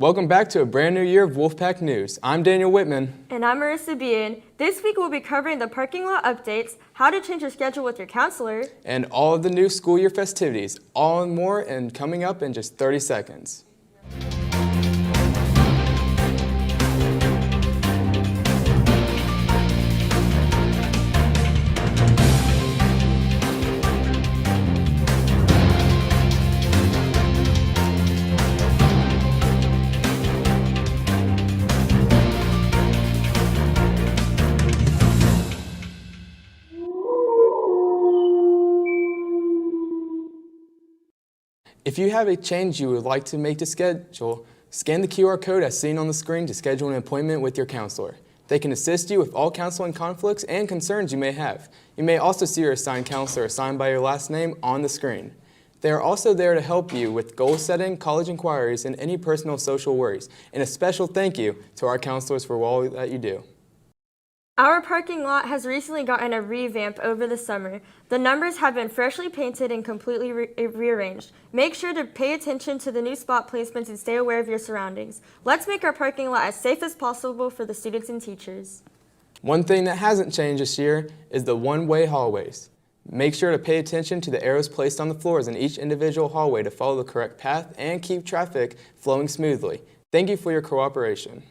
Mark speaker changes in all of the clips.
Speaker 1: Welcome back to a brand new year of Wolfpack News. I'm Daniel Whitman.
Speaker 2: And I'm Marissa Bean. This week we'll be covering the parking lot updates, how to change your schedule with your counselor,
Speaker 1: And all of the new school year festivities, all and more and coming up in just 30 seconds. If you have a change you would like to make to schedule, scan the QR code as seen on the screen to schedule an appointment with your counselor. They can assist you with all counseling conflicts and concerns you may have. You may also see your assigned counselor assigned by your last name on the screen. They are also there to help you with goal setting, college inquiries, and any personal social worries. And a special thank you to our counselors for all that you do.
Speaker 2: Our parking lot has recently gotten a revamp over the summer. The numbers have been freshly painted and completely rearranged. Make sure to pay attention to the new spot placements and stay aware of your surroundings. Let's make our parking lot as safe as possible for the students and teachers.
Speaker 1: One thing that hasn't changed this year is the one-way hallways. Make sure to pay attention to the arrows placed on the floors in each individual hallway to follow the correct path and keep traffic flowing smoothly. Thank you for your cooperation.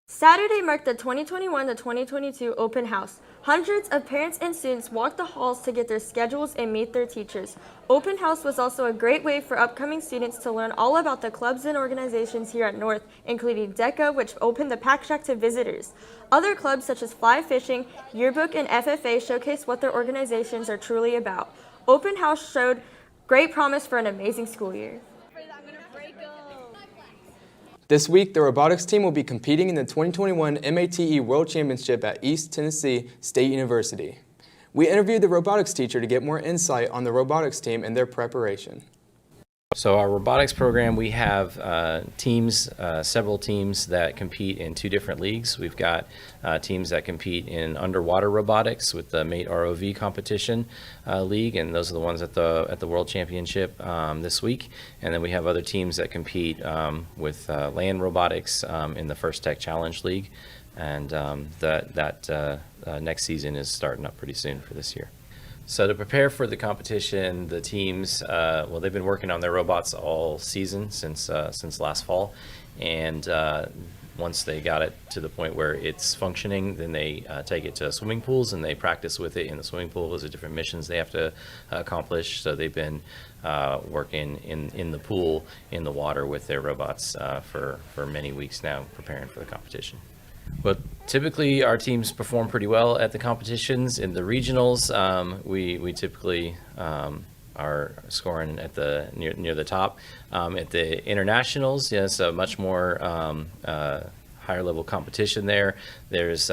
Speaker 2: Saturday marked the 2021-2022 open house. Hundreds of parents and students walked the halls to get their schedules and meet their teachers. Open house was also a great way for upcoming students to learn all about the clubs and organizations here at North, including DECA, which opened the Pack Shack to visitors. Other clubs such as Fly Fishing, Yearbook, and FFA showcased what their organizations are truly about. Open house showed great promise for an amazing school year.
Speaker 1: This week, the robotics team will be competing in the 2021 MATE World Championship at East Tennessee State University. We interviewed the robotics teacher to get more insight on the robotics team and their preparation.
Speaker 3: So our robotics program, we have several teams that compete in two different leagues. We've got teams that compete in underwater robotics with the MATE ROV competition league, and those are the ones at the World Championship this week. And then we have other teams that compete with land robotics in the First Tech Challenge League, and that next season is starting up pretty soon for this year. So to prepare for the competition, the teams, they've been working on their robots all season since last fall, and once they got it to the point where it's functioning, then they take it to swimming pools and they practice with it in the swimming pool. Those are different missions they have to accomplish. So they've been working in the pool, in the water with their robots for many weeks now, preparing for the competition. But typically our teams perform pretty well at the competitions. In the regionals, we typically are scoring at the near the top. At the internationals, it's a much more higher level competition there. There's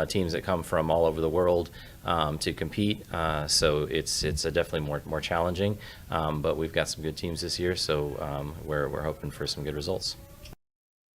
Speaker 3: teams that come from all over the world to compete, so it's definitely more challenging. But we've got some good teams this year, so we're hoping for some good results.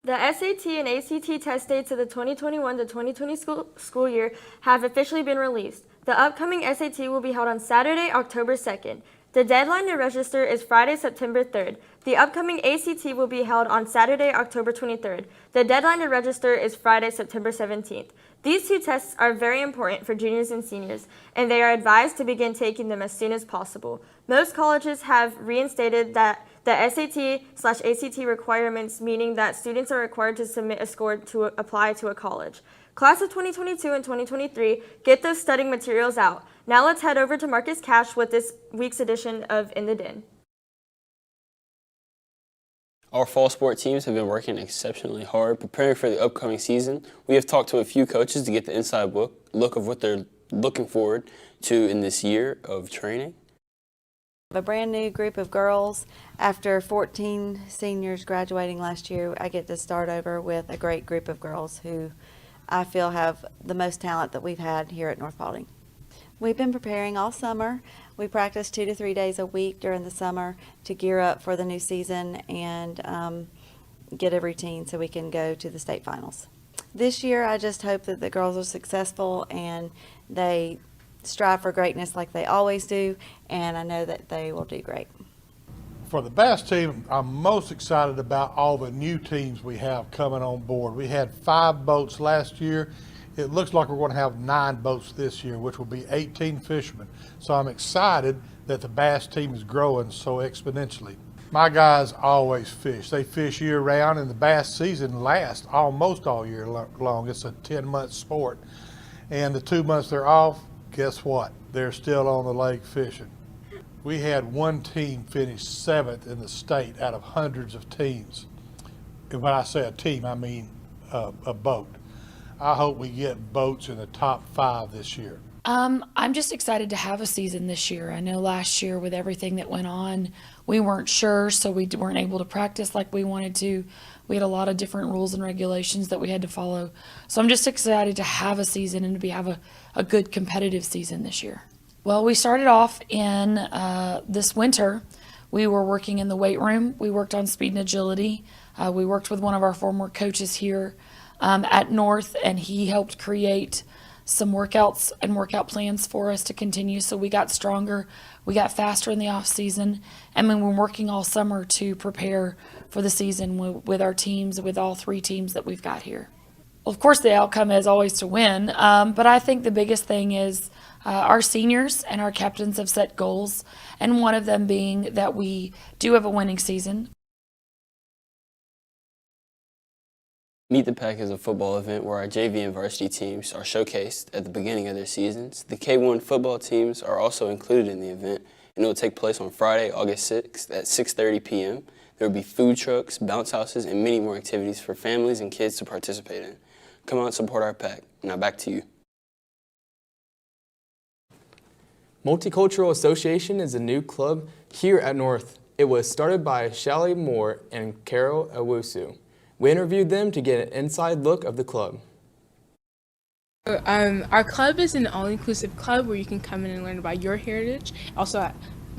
Speaker 2: The SAT and ACT test dates of the 2021-2020 school year have officially been released. The upcoming SAT will be held on Saturday, October 2nd. The deadline to register is Friday, September 3rd. The upcoming ACT will be held on Saturday, October 23rd. The deadline to register is Friday, September 17th. These two tests are very important for juniors and seniors, and they are advised to begin taking them as soon as possible. Most colleges have reinstated the SAT/ACT requirements, meaning that students are required to submit a score to apply to a college. Class of 2022 and 2023, get those studying materials out. Now let's head over to Marcus Cash with this week's edition of In the Den.
Speaker 4: Our fall sport teams have been working exceptionally hard preparing for the upcoming season. We have talked to a few coaches to get the inside look of what they're looking forward to in this year of training.
Speaker 5: A brand new group of girls. After 14 seniors graduating last year, I get to start over with a great group of girls who I feel have the most talent that we've had here at North Paulding. We've been preparing all summer. We practice 2 to 3 days a week during the summer to gear up for the new season and get a routine so we can go to the state finals. This year, I just hope that the girls are successful and they strive for greatness like they always do, and I know that they will do great.
Speaker 6: For the bass team, I'm most excited about all the new teams we have coming on board. We had 5 boats last year. It looks like we're going to have 9 boats this year, which will be 18 fishermen. So I'm excited that the bass team is growing so exponentially. My guys always fish. They fish year round, and the bass season lasts almost all year long. It's a 10-month sport. And the 2 months they're off, guess what? They're still on the lake fishing. We had one team finish 7th in the state out of hundreds of teams. And when I say a team, I mean a boat. I hope we get boats in the top 5 this year.
Speaker 7: I'm just excited to have a season this year. I know last year with everything that went on, we weren't sure, so we weren't able to practice like we wanted to. We had a lot of different rules and regulations that we had to follow. So I'm just excited to have a season and to have a good competitive season this year. Well, we started off in this winter. We were working in the weight room. We worked on speed and agility. We worked with one of our former coaches here at North, and he helped create some workouts and workout plans for us to continue. So we got stronger, we got faster in the off season, and then we're working all summer to prepare for the season with our teams, with all 3 teams that we've got here. Well, of course, the outcome is always to win, but I think the biggest thing is our seniors and our captains have set goals, and one of them being that we do have a winning season.
Speaker 4: Meet the Pack is a football event where our JV and varsity teams are showcased at the beginning of their seasons. The K1 football teams are also included in the event, and it will take place on Friday, August 6th at 6:30 p.m. There will be food trucks, bounce houses, and many more activities for families and kids to participate in. Come out and support our Pack. Now back to you.
Speaker 1: Multicultural Association is a new club here at North. It was started by Shelly Moore and Carol Owusu. We interviewed them to get an inside look of the club.
Speaker 8: Our club is an all-inclusive club where you can come in and learn about your heritage, also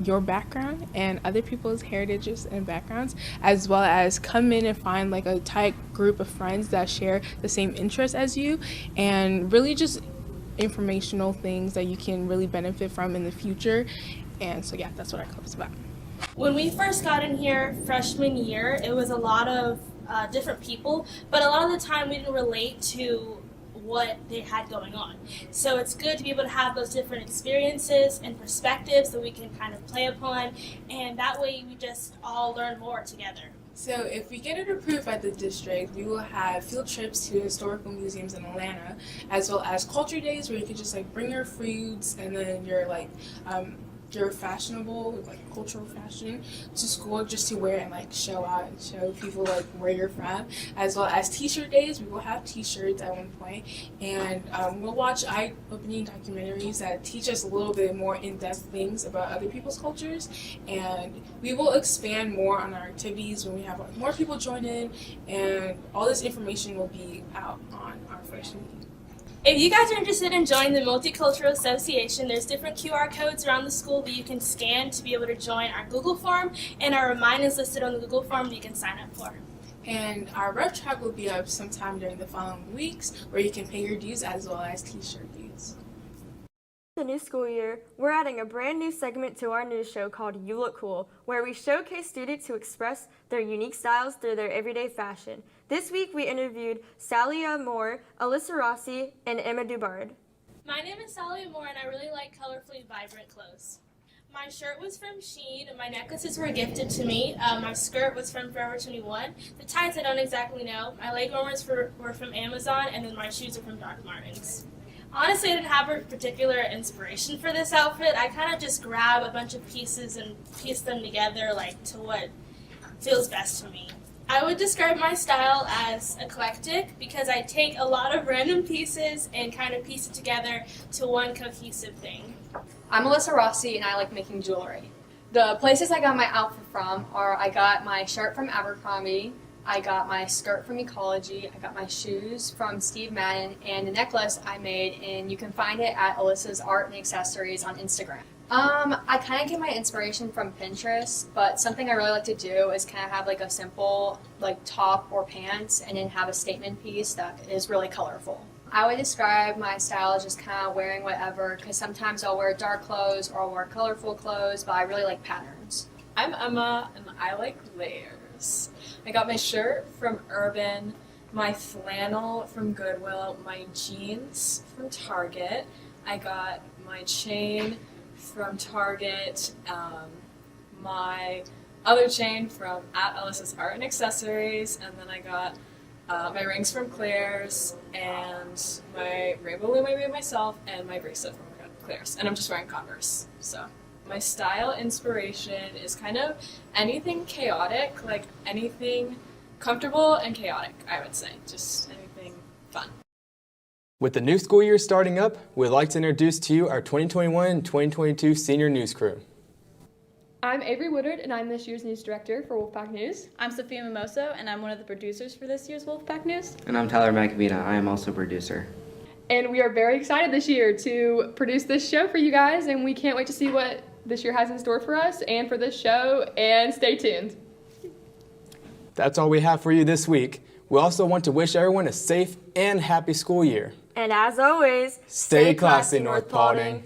Speaker 8: your background and other people's heritages and backgrounds, as well as come in and find like a tight group of friends that share the same interests as you, and really just informational things that you can really benefit from in the future. And so yeah, that's what our club's about.
Speaker 9: When we first got in here freshman year, it was a lot of different people, but a lot of the time we didn't relate to what they had going on. So it's good to be able to have those different experiences and perspectives that we can kind of play upon, and that way we just all learn more together.
Speaker 8: So if we get it approved by the district, we will have field trips to historical museums in Atlanta, as well as culture days where you can just like bring your foods and then your like your fashionable, like cultural fashion to school just to wear and like show out and show people like where you're from, as well as t-shirt days. We will have t-shirts at one point, and we'll watch eye-opening documentaries that teach us a little bit more in-depth things about other people's cultures, and we will expand more on our activities when we have like more people join in, and all this information will be out on our first meeting.
Speaker 9: If you guys are interested in joining the Multicultural Association, there's different QR codes around the school that you can scan to be able to join our Google form, and our remind is listed on the Google form that you can sign up for.
Speaker 8: And our rev track will be up sometime during the following weeks where you can pay your dues as well as t-shirt dues.
Speaker 2: The new school year, we're adding a brand new segment to our news show called You Look Cool, where we showcase students who express their unique styles through their everyday fashion. This week we interviewed Salia Moore, Alyssa Rossi, and Emma Dubard.
Speaker 9: My name is Salia Moore, and I really like colorfully vibrant clothes. My shirt was from Shein, my necklaces were gifted to me, my skirt was from Forever 21, the ties I don't exactly know, my leg warmers were from Amazon, and then my shoes are from Doc Martens. Honestly, I didn't have a particular inspiration for this outfit. I kind of just grab a bunch of pieces and piece them together like to what feels best to me. I would describe my style as eclectic because I take a lot of random pieces and kind of piece it together to one cohesive thing.
Speaker 10: I'm Alyssa Rossi and I like making jewelry. The places I got my outfit from are I got my shirt from Abercrombie, I got my skirt from Ecology, I got my shoes from Steve Madden, and the necklace I made, and you can find it at Alyssa's Art and Accessories on Instagram. I kind of get my inspiration from Pinterest, but something I really like to do is kind of have like a simple like top or pants and then have a statement piece that is really colorful. I would describe my style as just kind of wearing whatever, because sometimes I'll wear dark clothes or I'll wear colorful clothes, but I really like patterns. I'm Emma, and I like layers. I got my shirt from Urban, my flannel from Goodwill, my jeans from Target. I got my chain from Target, my other chain from @Ellis's Art and Accessories, and then I got my rings from Claire's, and my rainbow loom I made myself, and my bracelet from Claire's, and I'm just wearing Converse. So my style inspiration is kind of anything chaotic, like anything comfortable and chaotic, I would say. Just anything fun.
Speaker 1: With the new school year starting up, we'd like to introduce to you our 2021 and 2022 senior news crew.
Speaker 11: I'm Avery Woodard, and I'm this year's news director for Wolfpack News.
Speaker 12: I'm Sophia Mimoso, and I'm one of the producers for this year's Wolfpack News.
Speaker 13: And I'm Tyler McAvina. I am also producer.
Speaker 11: And we are very excited this year to produce this show for you guys, and we can't wait to see what this year has in store for us and for this show, and stay tuned.
Speaker 1: That's all we have for you this week. We also want to wish everyone a safe and happy school year.
Speaker 2: And as always,
Speaker 1: Stay classy, North Paulding.